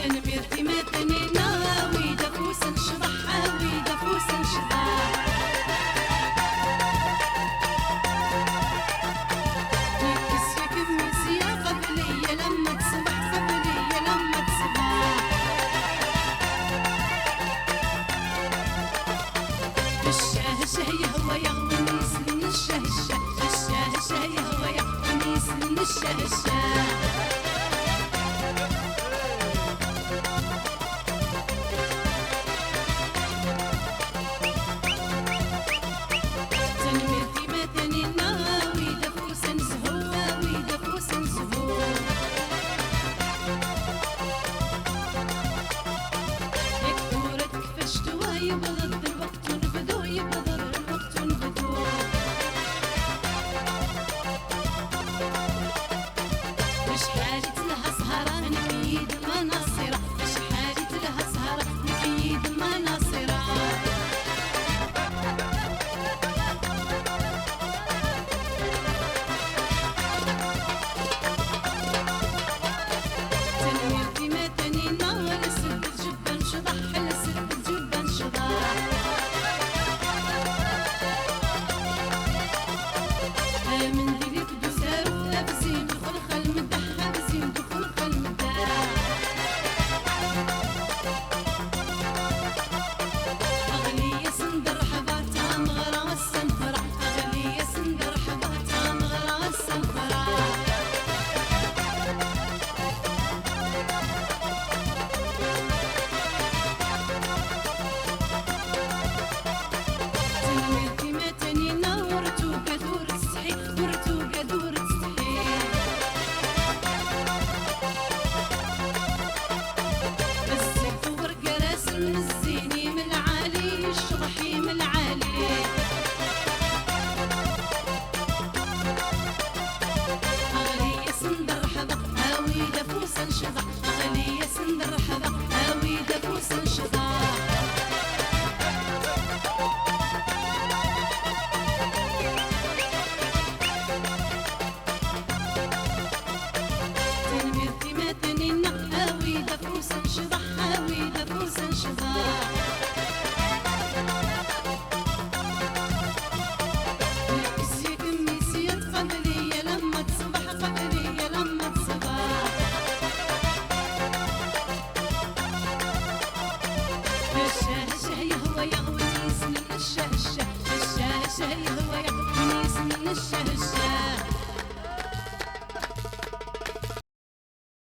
تنميرتي ما تنينا ويدا فوسا نشضح ويدا فوسا نشضح يكس يا كميس يا قبلية لما تصبح قبلية لما تصبح الشاه الشاه يهوى يغني سن الشاه الشاه الشاه الشاه يهوى يغني سن الشاه الشاه يبغض الوقت نبدو يبغض الوقت نبدو وش حالي